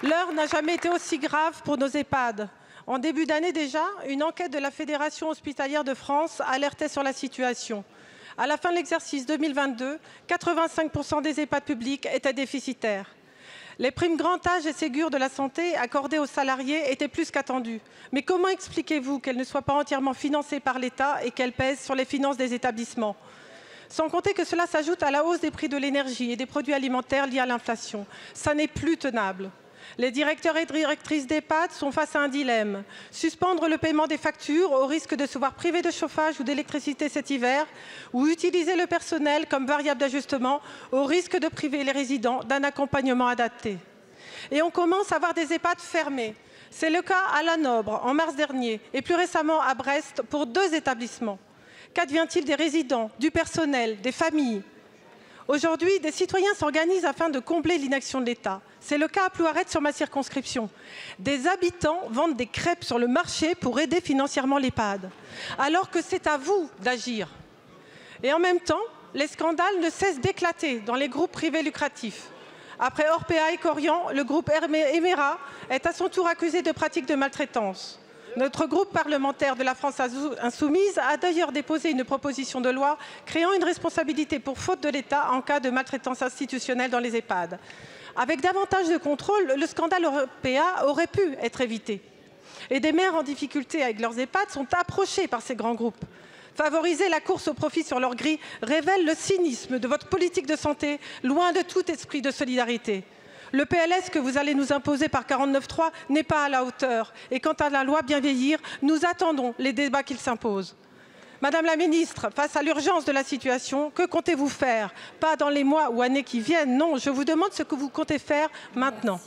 L'heure n'a jamais été aussi grave pour nos EHPAD. En début d'année déjà, une enquête de la Fédération hospitalière de France alertait sur la situation. À la fin de l'exercice 2022, 85% des EHPAD publics étaient déficitaires. Les primes grand âge et Ségur de la santé accordées aux salariés étaient plus qu'attendues. Mais comment expliquez-vous qu'elles ne soient pas entièrement financées par l'État et qu'elles pèsent sur les finances des établissements ? Sans compter que cela s'ajoute à la hausse des prix de l'énergie et des produits alimentaires liés à l'inflation. Ça n'est plus tenable. Les directeurs et directrices d'EHPAD sont face à un dilemme. Suspendre le paiement des factures au risque de se voir privés de chauffage ou d'électricité cet hiver, ou utiliser le personnel comme variable d'ajustement au risque de priver les résidents d'un accompagnement adapté. Et on commence à voir des EHPAD fermés. C'est le cas à La Nobre en mars dernier et plus récemment à Brest pour 2 établissements. Qu'advient-il des résidents, du personnel, des familles ? Aujourd'hui, des citoyens s'organisent afin de combler l'inaction de l'État. C'est le cas à Plouaret sur ma circonscription. Des habitants vendent des crêpes sur le marché pour aider financièrement l'EHPAD, alors que c'est à vous d'agir. Et en même temps, les scandales ne cessent d'éclater dans les groupes privés lucratifs. Après Orpea et Corian, le groupe Emera est à son tour accusé de pratiques de maltraitance. Notre groupe parlementaire de la France Insoumise a d'ailleurs déposé une proposition de loi créant une responsabilité pour faute de l'État en cas de maltraitance institutionnelle dans les EHPAD. Avec davantage de contrôle, le scandale Orpea aurait pu être évité. Et des maires en difficulté avec leurs EHPAD sont approchés par ces grands groupes. Favoriser la course au profit sur leur grille révèle le cynisme de votre politique de santé, loin de tout esprit de solidarité. Le PLS que vous allez nous imposer par 49.3 n'est pas à la hauteur. Et quant à la loi Bien vieillir, nous attendons les débats qu'il s'impose. Madame la ministre, face à l'urgence de la situation, que comptez-vous faire? Pas dans les mois ou années qui viennent, non, je vous demande ce que vous comptez faire maintenant.